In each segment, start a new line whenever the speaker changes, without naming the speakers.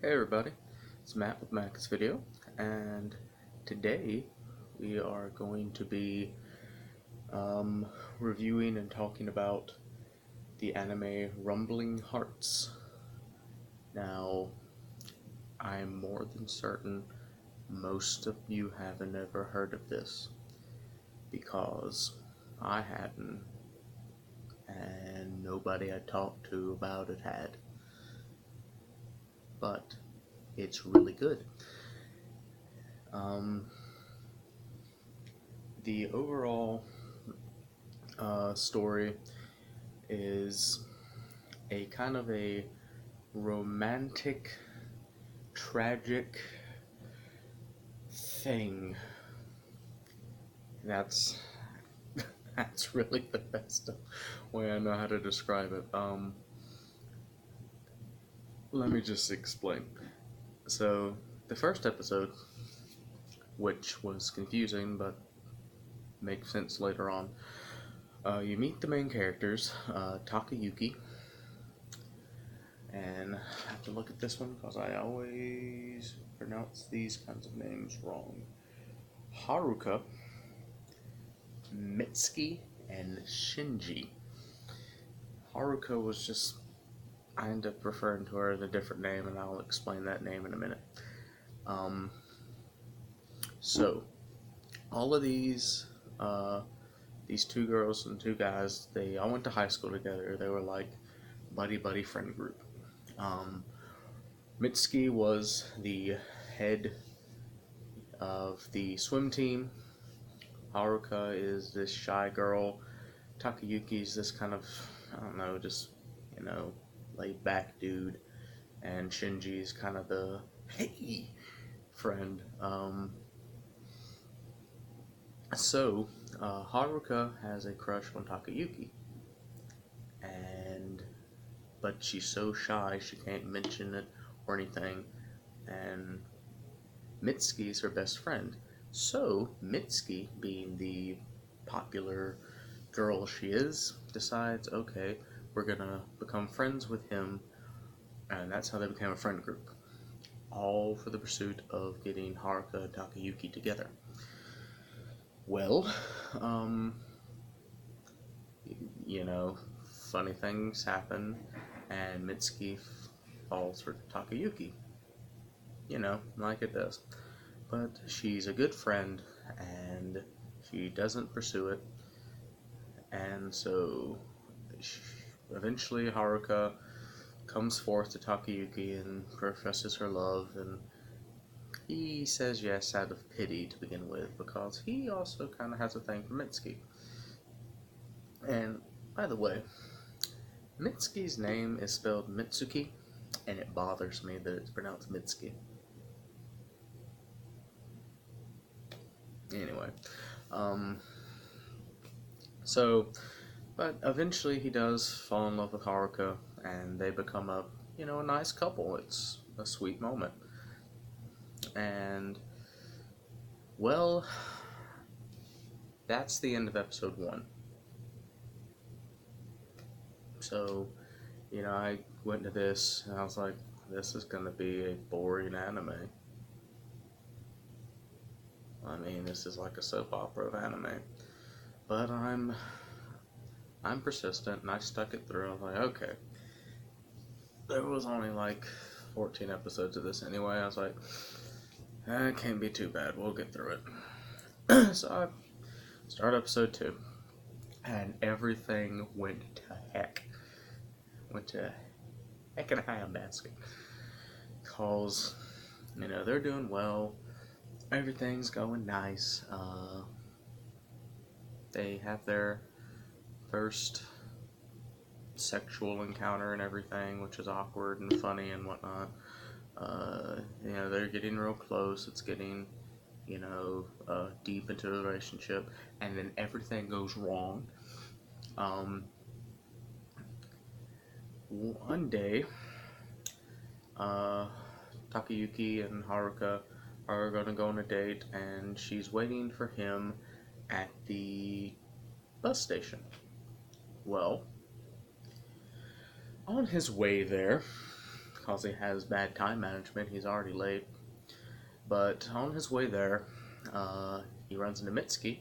Hey everybody, it's Matt with Mac's Video, and today we are going to be reviewing and talking about the anime Rumbling Hearts. Now, I'm more than certain most of you haven't ever heard of this, because I hadn't, and nobody I talked to about it had. But it's really good. The overall story is a kind of a romantic, tragic thing. That's that's really the best way I know how to describe it. Let me just explain. So the first episode, which was confusing but makes sense later on, you meet the main characters, Takayuki, and I have to look at this one because I always pronounce these kinds of names wrong. Haruka, Mitsuki, and Shinji. Haruka was just, I end up referring to her as a different name, and I'll explain that name in a minute. Um, so, all of these two girls and two guys, they all went to high school together. They were like buddy friend group. Mitsuki was the head of the swim team. Haruka is this shy girl. Takayuki's this kind of, I don't know, just, laid back dude. And Shinji's kind of the, hey, friend. Haruka has a crush on Takayuki. But she's so shy she can't mention it or anything. And Mitsuki's her best friend. So, Mitsuki, being the popular girl she is, decides, okay, we're gonna become friends with him, and that's how they became a friend group. All for the pursuit of getting Haruka and Takayuki together. Well, funny things happen, and Mitsuki falls for Takayuki. Like it does. But she's a good friend, and she doesn't pursue it. And so, eventually Haruka comes forth to Takayuki and professes her love, and he says yes out of pity to begin with, because he also kind of has a thing for Mitsuki. And, by the way, Mitsuki's name is spelled Mitsuki, and it bothers me that it's pronounced Mitsuki. Anyway, but eventually he does fall in love with Haruka, and they become a nice couple. It's a sweet moment. And, well, that's the end of episode 1. So, I went to this, and I was like, this is going to be a boring anime. I mean, this is like a soap opera of anime. But I'm persistent, and I stuck it through. I was like, okay. There was only like 14 episodes of this anyway. I was like, it can't be too bad. We'll get through it. So I start episode 2, and everything went to heck. Went to heck in a handbasket. Because, they're doing well. Everything's going nice. They have their first sexual encounter and everything, which is awkward and funny and whatnot. They're getting real close. It's getting, deep into the relationship, and then everything goes wrong. One day, Takayuki and Haruka are going to go on a date, and she's waiting for him at the bus station. Well, on his way there, because he has bad time management. He's already late. But on his way there, he runs into Mitsuki,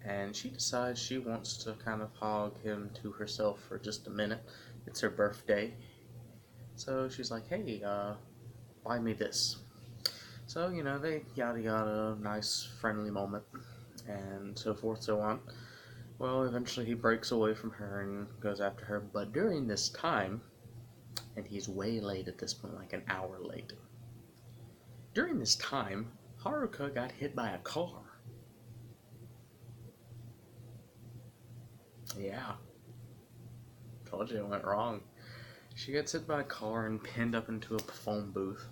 and she decides she wants to kind of hog him to herself for just a minute. It's her birthday, so she's like, "Hey, buy me this." So, they yada yada, nice friendly moment, and so forth, so on. Well, eventually he breaks away from her and goes after her, but during this time, and he's way late at this point, like an hour late. During this time, Haruka got hit by a car. Yeah, told you it went wrong. She gets hit by a car and pinned up into a phone booth,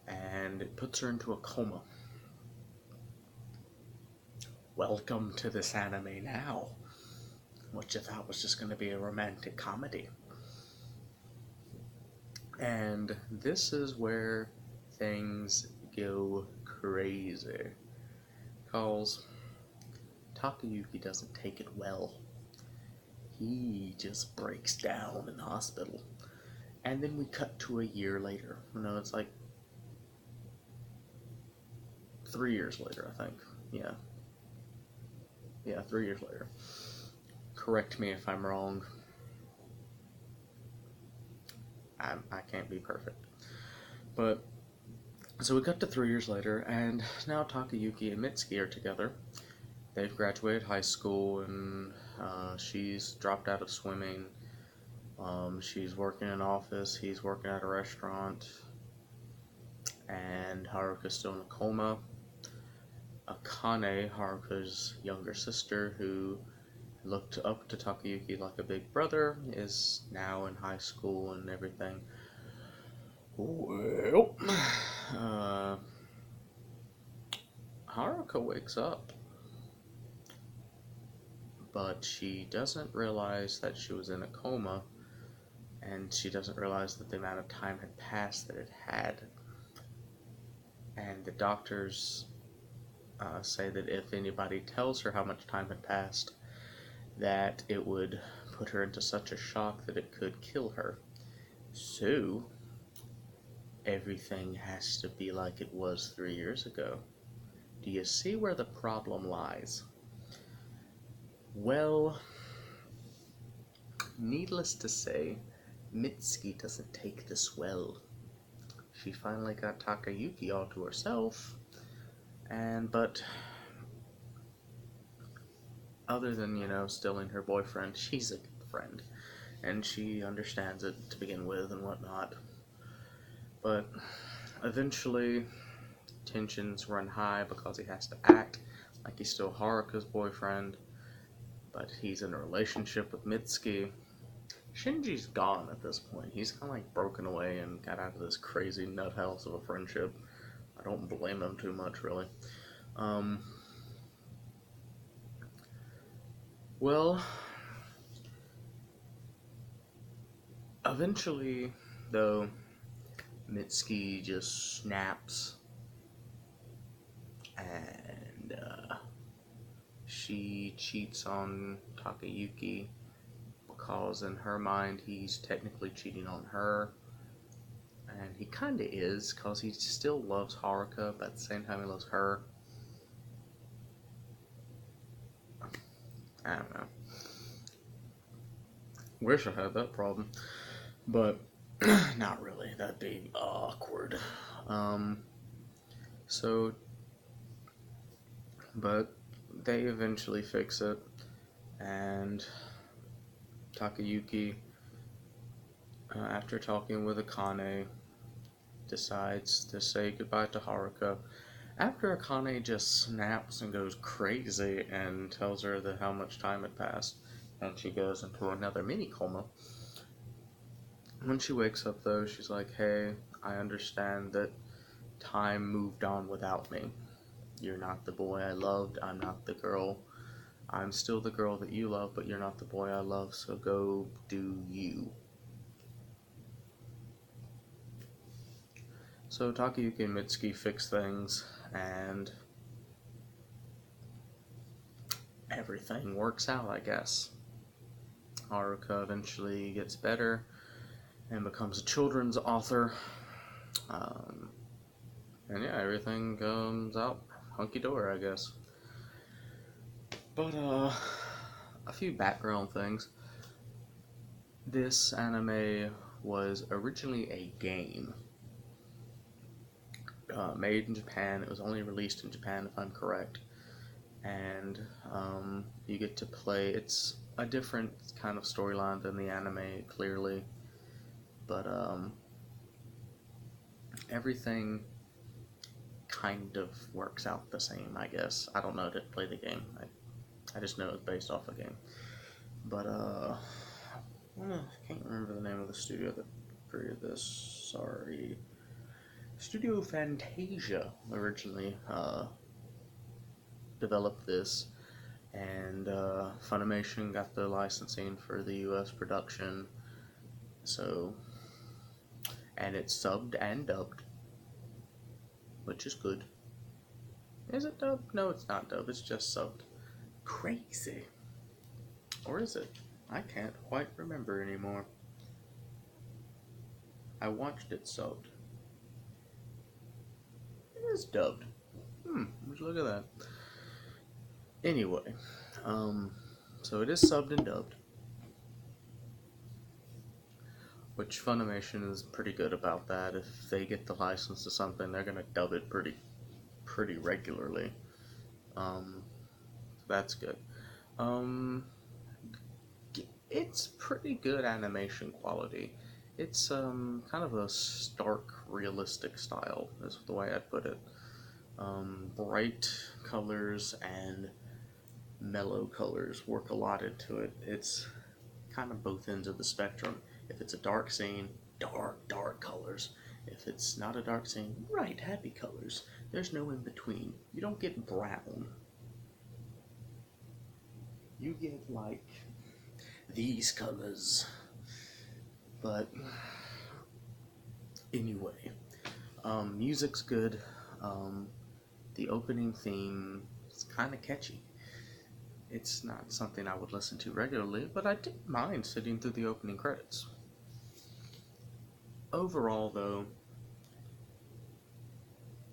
and it puts her into a coma. Welcome to this anime now, what you thought was just going to be a romantic comedy. And this is where things go crazy, because Takayuki doesn't take it well. He just breaks down in the hospital. And then we cut to a year later. It's like 3 years later, I think. Yeah. Yeah, 3 years later. Correct me if I'm wrong. I can't be perfect. But, so we cut to 3 years later, and now Takayuki and Mitsuki are together. They've graduated high school, and she's dropped out of swimming. She's working in an office, he's working at a restaurant, and Haruka's still in a coma. Akane, Haruka's younger sister, who looked up to Takayuki like a big brother, is now in high school and everything. Well, Haruka wakes up, but she doesn't realize that she was in a coma, and she doesn't realize that the amount of time had passed that it had. And the doctors say that if anybody tells her how much time had passed, that it would put her into such a shock that it could kill her. So, everything has to be like it was 3 years ago. Do you see where the problem lies? Well, needless to say, Mitsuki doesn't take this well. She finally got Takayuki all to herself, but other than, stealing her boyfriend, she's a good friend, and she understands it to begin with and whatnot. But eventually, tensions run high because he has to act like he's still Haruka's boyfriend, but he's in a relationship with Mitsuki. Shinji's gone at this point. He's kind of like broken away and got out of this crazy nut house of a friendship. I don't blame him too much, really. Well, eventually, though, Mitsuki just snaps, and she cheats on Takayuki because in her mind he's technically cheating on her, and he kind of is, because he still loves Haruka, but at the same time he loves her. I don't know. Wish I had that problem, but not really. That'd be awkward. So, but they eventually fix it, and Takayuki, after talking with Akane, decides to say goodbye to Haruka. After Akane just snaps and goes crazy and tells her that how much time had passed, and she goes into another mini coma. When she wakes up, though, she's like, "Hey, I understand that time moved on without me. You're not the boy I loved. I'm not the girl. I'm still the girl that you love, but you're not the boy I love, so go do you." So Takayuki and Mitsuki fix things, and everything works out, I guess. Haruka eventually gets better, and becomes a children's author. Um, and yeah, everything comes out hunky-dory, I guess. But, a few background things. This anime was originally a game made in Japan. It was only released in Japan, if I'm correct. And you get to play. It's a different kind of storyline than the anime, clearly, but everything kind of works out the same, I guess. I don't know to play the game. I just know it's based off a game. But I can't remember the name of the studio that created this. Sorry. Studio Fantasia originally developed this, and Funimation got the licensing for the US production. So, and it's subbed and dubbed, which is good. Is it dubbed? No, it's not dubbed, it's just subbed. Crazy. Or is it? I can't quite remember anymore. I watched it subbed. It is dubbed. Let's look at that. Anyway, so it is subbed and dubbed, which Funimation is pretty good about that. If they get the license to something, they're gonna dub it pretty regularly. That's good. It's pretty good animation quality. It's kind of a stark, realistic style, is the way I'd put it. Bright colors and mellow colors work a lot into it. It's kind of both ends of the spectrum. If it's a dark scene, dark colors. If it's not a dark scene, bright, happy colors. There's no in between. You don't get brown. You get like these colors. But anyway, music's good. The opening theme is kind of catchy. It's not something I would listen to regularly, but I didn't mind sitting through the opening credits. Overall, though,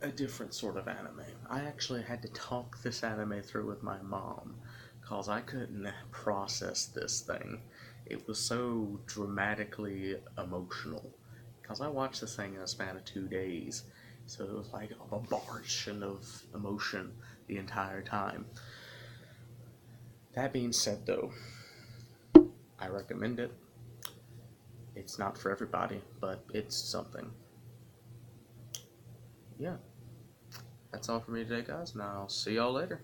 a different sort of anime. I actually had to talk this anime through with my mom, because I couldn't process this thing. It was so dramatically emotional, because I watched this thing in a span of 2 days, so it was like a bombardment of emotion the entire time. That being said, though, I recommend it. It's not for everybody, but it's something. Yeah, that's all for me today, guys, and I'll see y'all later.